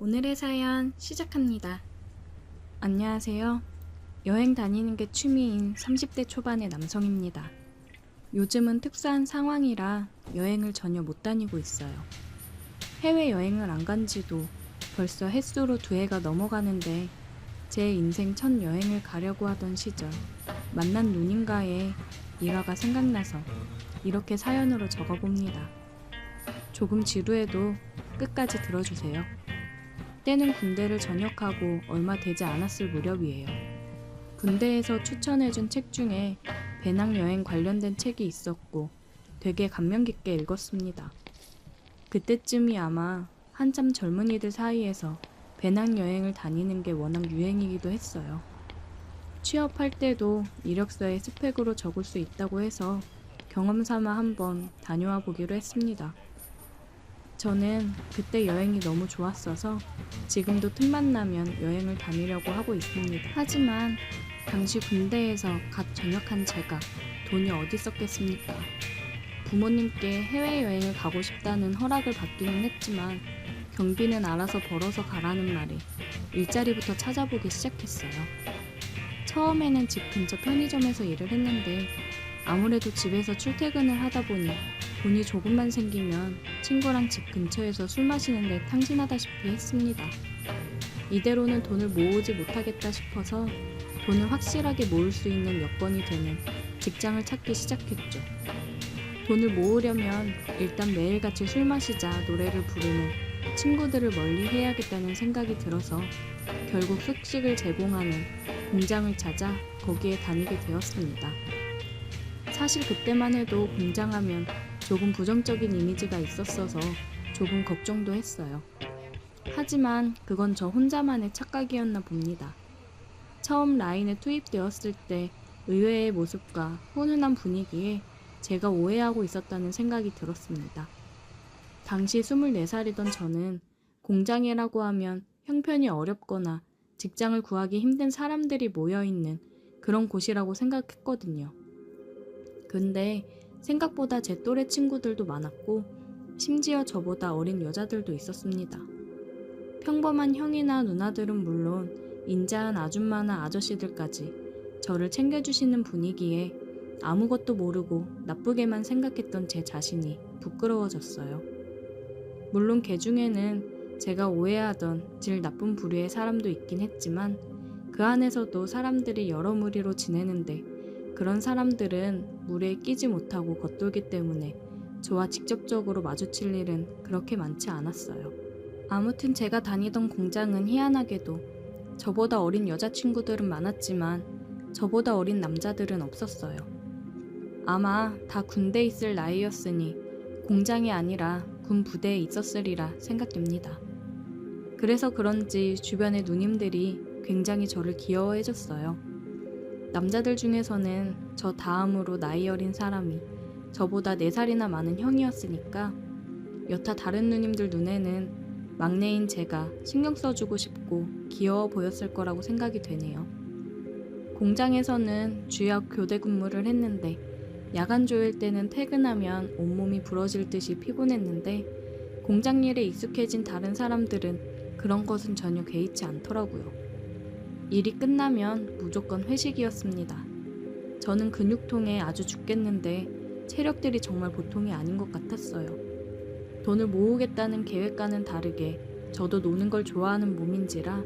오늘의 사연 시작합니다. 안녕하세요. 여행 다니는 게 취미인 30대 초반의 남성입니다. 요즘은 특수한 상황이라 여행을 전혀 못 다니고 있어요. 해외여행을 안 간 지도 벌써 햇수로 2해가 넘어가는데 제 인생 첫 여행을 가려고 하던 시절 만난 누님과의 일화가 생각나서 이렇게 사연으로 적어봅니다. 조금 지루해도 끝까지 들어주세요. 때는 군대를 전역하고 얼마 되지 않았을 무렵이에요. 군대에서 추천해준 책 중에 배낭여행 관련된 책이 있었고 되게 감명 깊게 읽었습니다. 그때쯤이 아마 한참 젊은이들 사이에서 배낭여행을 다니는 게 워낙 유행이기도 했어요. 취업할 때도 이력서에 스펙으로 적을 수 있다고 해서 경험 삼아 한번 다녀와 보기로 했습니다. 저는 그때 여행이 너무 좋았어서 지금도 틈만 나면 여행을 다니려고 하고 있습니다. 하지만 당시 군대에서 갓 전역한 제가 돈이 어디 있었겠습니까? 부모님께 해외여행을 가고 싶다는 허락을 받기는 했지만 경비는 알아서 벌어서 가라는 말에 일자리부터 찾아보기 시작했어요. 처음에는 집 근처 편의점에서 일을 했는데 아무래도 집에서 출퇴근을 하다 보니 돈이 조금만 생기면 친구랑 집 근처에서 술 마시는데 탕진하다시피 했습니다. 이대로는 돈을 모으지 못하겠다 싶어서 돈을 확실하게 모을 수 있는 여건이 되는 직장을 찾기 시작했죠. 돈을 모으려면 일단 매일같이 술 마시자 노래를 부르는 친구들을 멀리 해야겠다는 생각이 들어서 결국 숙식을 제공하는 공장을 찾아 거기에 다니게 되었습니다. 사실 그때만 해도 공장하면 조금 부정적인 이미지가 있었어서 조금 걱정도 했어요. 하지만 그건 저 혼자만의 착각이었나 봅니다. 처음 라인에 투입되었을 때 의외의 모습과 훈훈한 분위기에 제가 오해하고 있었다는 생각이 들었습니다. 당시 24살이던 저는 공장이라고 하면 형편이 어렵거나 직장을 구하기 힘든 사람들이 모여있는 그런 곳이라고 생각했거든요. 근데 생각보다 제 또래 친구들도 많았고 심지어 저보다 어린 여자들도 있었습니다. 평범한 형이나 누나들은 물론 인자한 아줌마나 아저씨들까지 저를 챙겨주시는 분위기에 아무것도 모르고 나쁘게만 생각했던 제 자신이 부끄러워졌어요. 물론 개 중에는 제가 오해하던 질 나쁜 부류의 사람도 있긴 했지만 그 안에서도 사람들이 여러 무리로 지내는데 그런 사람들은 무리에 끼지 못하고 겉돌기 때문에 저와 직접적으로 마주칠 일은 그렇게 많지 않았어요. 아무튼 제가 다니던 공장은 희한하게도 저보다 어린 여자친구들은 많았지만 저보다 어린 남자들은 없었어요. 아마 다 군대에 있을 나이였으니 공장이 아니라 군 부대에 있었으리라 생각됩니다. 그래서 그런지 주변의 누님들이 굉장히 저를 귀여워해줬어요. 남자들 중에서는 저 다음으로 나이 어린 사람이 저보다 4살이나 많은 형이었으니까 여타 다른 누님들 눈에는 막내인 제가 신경 써주고 싶고 귀여워 보였을 거라고 생각이 되네요. 공장에서는 주약 교대 근무를 했는데 야간 조일 때는 퇴근하면 온몸이 부러질 듯이 피곤했는데 공장 일에 익숙해진 다른 사람들은 그런 것은 전혀 개의치 않더라고요. 일이 끝나면 무조건 회식이었습니다. 저는 근육통에 아주 죽겠는데 체력들이 정말 보통이 아닌 것 같았어요. 돈을 모으겠다는 계획과는 다르게 저도 노는 걸 좋아하는 몸인지라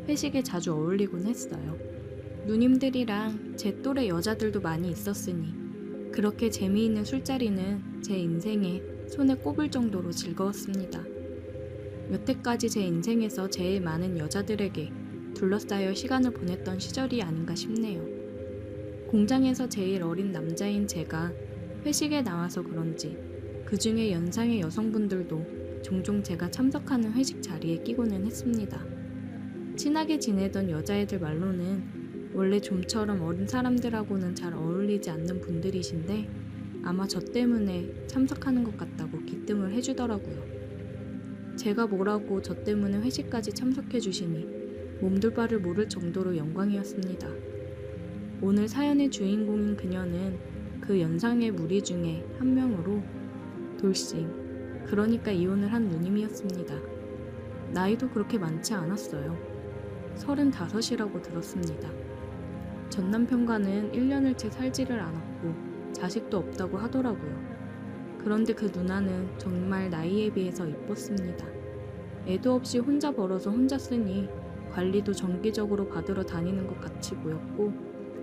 회식에 자주 어울리곤 했어요. 누님들이랑 제 또래 여자들도 많이 있었으니 그렇게 재미있는 술자리는 제 인생에 손에 꼽을 정도로 즐거웠습니다. 여태까지 제 인생에서 제일 많은 여자들에게 둘러싸여 시간을 보냈던 시절이 아닌가 싶네요. 공장에서 제일 어린 남자인 제가 회식에 나와서 그런지 그 중에 연상의 여성분들도 종종 제가 참석하는 회식 자리에 끼고는 했습니다. 친하게 지내던 여자애들 말로는 원래 좀처럼 어린 사람들하고는 잘 어울리지 않는 분들이신데 아마 저 때문에 참석하는 것 같다고 기뜸을 해주더라고요. 제가 뭐라고 저 때문에 회식까지 참석해 주시니 몸둘 바를 모를 정도로 영광이었습니다. 오늘 사연의 주인공인 그녀는 그 연상의 무리 중에 한 명으로 돌싱, 그러니까 이혼을 한 누님이었습니다. 나이도 그렇게 많지 않았어요. 35이라고 들었습니다. 전 남편과는 1년을 채 살지를 않았고 자식도 없다고 하더라고요. 그런데 그 누나는 정말 나이에 비해서 이뻤습니다. 애도 없이 혼자 벌어서 혼자 쓰니 관리도 정기적으로 받으러 다니는 것 같이 보였고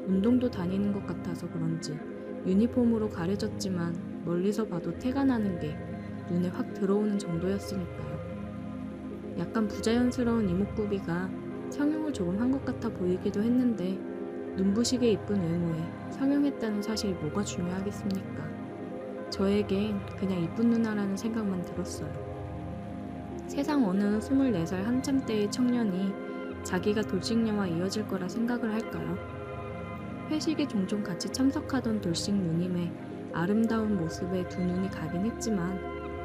운동도 다니는 것 같아서 그런지 유니폼으로 가려졌지만 멀리서 봐도 티가 나는 게 눈에 확 들어오는 정도였으니까요. 약간 부자연스러운 이목구비가 성형을 조금 한 것 같아 보이기도 했는데 눈부시게 이쁜 외모에 성형했다는 사실이 뭐가 중요하겠습니까? 저에겐 그냥 이쁜 누나라는 생각만 들었어요. 세상 어느 24살 한참 때의 청년이 자기가 돌싱녀와 이어질 거라 생각을 할까요? 회식에 종종 같이 참석하던 돌싱 누님의 아름다운 모습에 두 눈이 가긴 했지만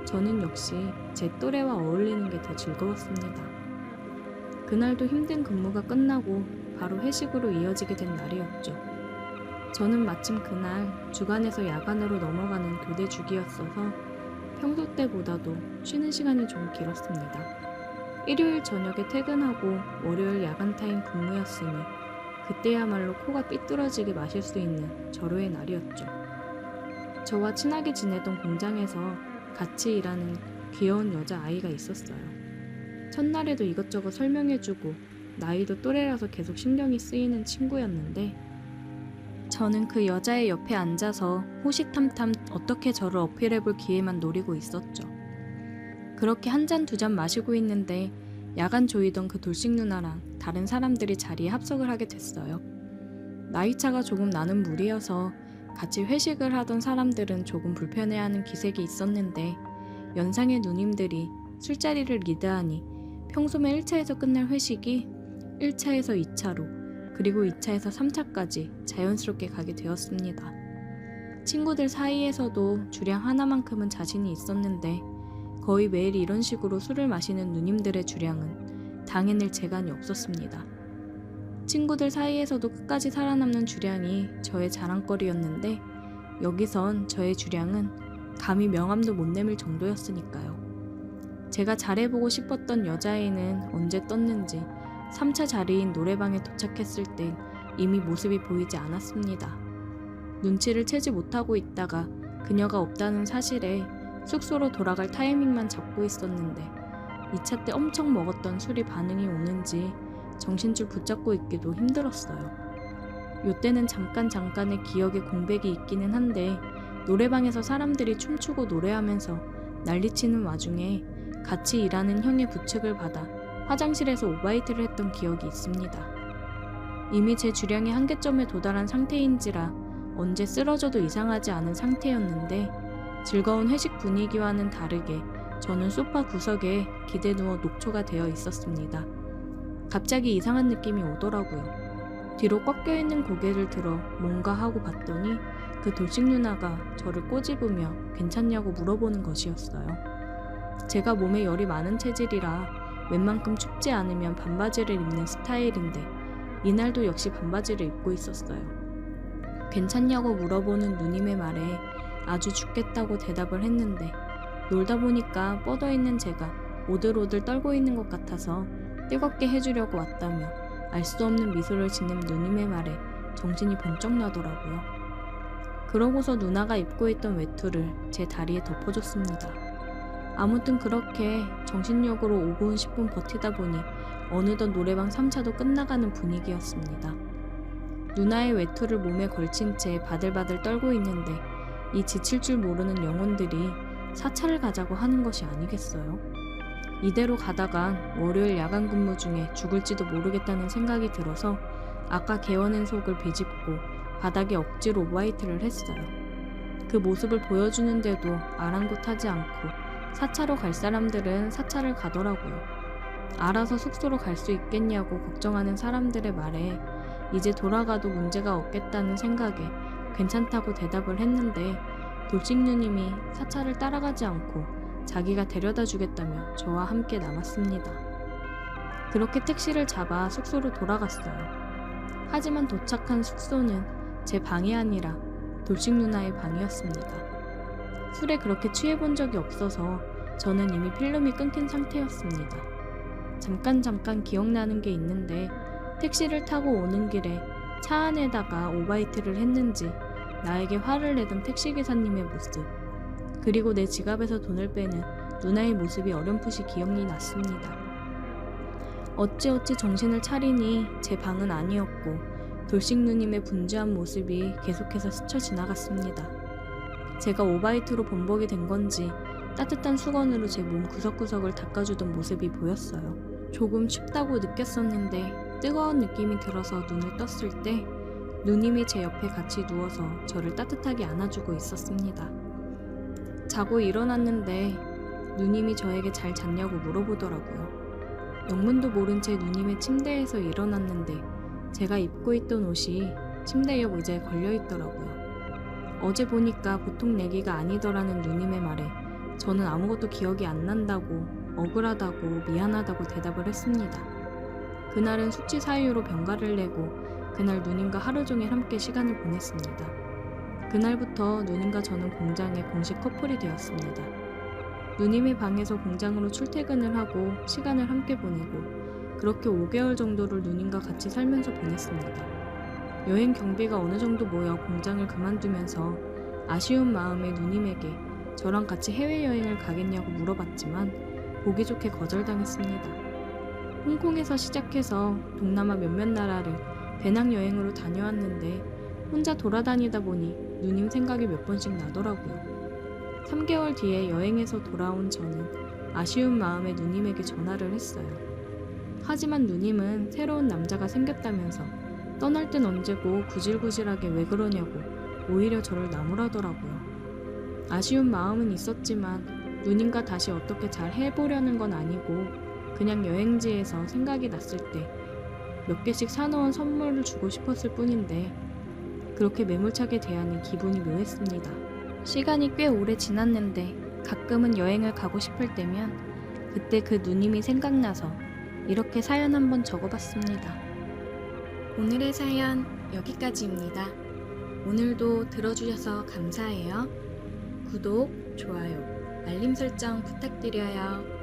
저는 역시 제 또래와 어울리는 게 더 즐거웠습니다. 그날도 힘든 근무가 끝나고 바로 회식으로 이어지게 된 날이었죠. 저는 마침 그날 주간에서 야간으로 넘어가는 교대 주기였어서 평소 때보다도 쉬는 시간이 좀 길었습니다. 일요일 저녁에 퇴근하고 월요일 야간 타임 근무였으니 그때야말로 코가 삐뚤어지게 마실 수 있는 절호의 날이었죠. 저와 친하게 지내던 공장에서 같이 일하는 귀여운 여자아이가 있었어요. 첫날에도 이것저것 설명해주고 나이도 또래라서 계속 신경이 쓰이는 친구였는데 저는 그 여자의 옆에 앉아서 호시탐탐 어떻게 저를 어필해볼 기회만 노리고 있었죠. 그렇게 한 잔 두 잔 마시고 있는데 야간 조이던 그 돌싱 누나랑 다른 사람들이 자리에 합석을 하게 됐어요. 나이차가 조금 나는 무리여서 같이 회식을 하던 사람들은 조금 불편해하는 기색이 있었는데 연상의 누님들이 술자리를 리드하니 평소면 1차에서 끝날 회식이 1차에서 2차로 그리고 2차에서 3차까지 자연스럽게 가게 되었습니다. 친구들 사이에서도 주량 하나만큼은 자신이 있었는데 거의 매일 이런 식으로 술을 마시는 누님들의 주량은 당해낼 재간이 없었습니다. 친구들 사이에서도 끝까지 살아남는 주량이 저의 자랑거리였는데 여기선 저의 주량은 감히 명함도 못 내밀 정도였으니까요. 제가 잘해보고 싶었던 여자애는 언제 떴는지 3차 자리인 노래방에 도착했을 땐 이미 모습이 보이지 않았습니다. 눈치를 채지 못하고 있다가 그녀가 없다는 사실에 숙소로 돌아갈 타이밍만 잡고 있었는데 2차 때 엄청 먹었던 술이 반응이 오는지 정신줄 붙잡고 있기도 힘들었어요. 요때는 잠깐의 기억에 공백이 있기는 한데 노래방에서 사람들이 춤추고 노래하면서 난리치는 와중에 같이 일하는 형의 부축을 받아 화장실에서 오바이트를 했던 기억이 있습니다. 이미 제 주량의 한계점에 도달한 상태인지라 언제 쓰러져도 이상하지 않은 상태였는데 즐거운 회식 분위기와는 다르게 저는 소파 구석에 기대 누워 녹초가 되어 있었습니다. 갑자기 이상한 느낌이 오더라고요. 뒤로 꺾여있는 고개를 들어 뭔가 하고 봤더니 그 돌싱 누나가 저를 꼬집으며 괜찮냐고 물어보는 것이었어요. 제가 몸에 열이 많은 체질이라 웬만큼 춥지 않으면 반바지를 입는 스타일인데 이날도 역시 반바지를 입고 있었어요. 괜찮냐고 물어보는 누님의 말에 아주 죽겠다고 대답을 했는데 놀다 보니까 뻗어있는 제가 오들오들 떨고 있는 것 같아서 뜨겁게 해주려고 왔다며 알 수 없는 미소를 짓는 누님의 말에 정신이 번쩍 나더라고요. 그러고서 누나가 입고 있던 외투를 제 다리에 덮어줬습니다. 아무튼 그렇게 정신력으로 5분 10분 버티다 보니 어느덧 노래방 3차도 끝나가는 분위기였습니다. 누나의 외투를 몸에 걸친 채 바들바들 떨고 있는데 이 지칠 줄 모르는 영혼들이 4차를 가자고 하는 것이 아니겠어요? 이대로 가다간 월요일 야간 근무 중에 죽을지도 모르겠다는 생각이 들어서 아까 개워낸 속을 비집고 바닥에 억지로 오바이트를 했어요. 그 모습을 보여주는데도 아랑곳하지 않고 4차로 갈 사람들은 4차를 가더라고요. 알아서 숙소로 갈 수 있겠냐고 걱정하는 사람들의 말에 이제 돌아가도 문제가 없겠다는 생각에 괜찮다고 대답을 했는데 돌싱 누님이 4차를 따라가지 않고 자기가 데려다 주겠다며 저와 함께 남았습니다. 그렇게 택시를 잡아 숙소로 돌아갔어요. 하지만 도착한 숙소는 제 방이 아니라 돌싱 누나의 방이었습니다. 술에 그렇게 취해본 적이 없어서 저는 이미 필름이 끊긴 상태였습니다. 잠깐 기억나는 게 있는데 택시를 타고 오는 길에 차 안에다가 오바이트를 했는지 나에게 화를 내던 택시기사님의 모습, 그리고 내 지갑에서 돈을 빼는 누나의 모습이 어렴풋이 기억이 났습니다. 어찌어찌 정신을 차리니 제 방은 아니었고 돌싱 누님의 분주한 모습이 계속해서 스쳐 지나갔습니다. 제가 오바이트로 번복이 된 건지 따뜻한 수건으로 제 몸 구석구석을 닦아주던 모습이 보였어요. 조금 춥다고 느꼈었는데 뜨거운 느낌이 들어서 눈을 떴을 때 누님이 제 옆에 같이 누워서 저를 따뜻하게 안아주고 있었습니다. 자고 일어났는데 누님이 저에게 잘 잤냐고 물어보더라고요. 영문도 모른 채 누님의 침대에서 일어났는데 제가 입고 있던 옷이 침대 옆 의자에 걸려있더라고요. 어제 보니까 보통 내기가 아니더라는 누님의 말에 저는 아무것도 기억이 안 난다고, 억울하다고, 미안하다고 대답을 했습니다. 그날은 숙취 사유로 병가를 내고 그날 누님과 하루 종일 함께 시간을 보냈습니다. 그날부터 누님과 저는 공장의 공식 커플이 되었습니다. 누님의 방에서 공장으로 출퇴근을 하고 시간을 함께 보내고 그렇게 5개월 정도를 누님과 같이 살면서 보냈습니다. 여행 경비가 어느 정도 모여 공장을 그만두면서 아쉬운 마음에 누님에게 저랑 같이 해외여행을 가겠냐고 물어봤지만 보기 좋게 거절당했습니다. 홍콩에서 시작해서 동남아 몇몇 나라를 배낭여행으로 다녀왔는데 혼자 돌아다니다 보니 누님 생각이 몇 번씩 나더라고요. 3개월 뒤에 여행에서 돌아온 저는 아쉬운 마음에 누님에게 전화를 했어요. 하지만 누님은 새로운 남자가 생겼다면서 떠날 땐 언제고 구질구질하게 왜 그러냐고 오히려 저를 나무라더라고요. 아쉬운 마음은 있었지만 누님과 다시 어떻게 잘 해보려는 건 아니고 그냥 여행지에서 생각이 났을 때 몇 개씩 사놓은 선물을 주고 싶었을 뿐인데 그렇게 매몰차게 대하니 기분이 묘했습니다. 시간이 꽤 오래 지났는데 가끔은 여행을 가고 싶을 때면 그때 그 누님이 생각나서 이렇게 사연 한번 적어봤습니다. 오늘의 사연 여기까지입니다. 오늘도 들어주셔서 감사해요. 구독, 좋아요, 알림 설정 부탁드려요.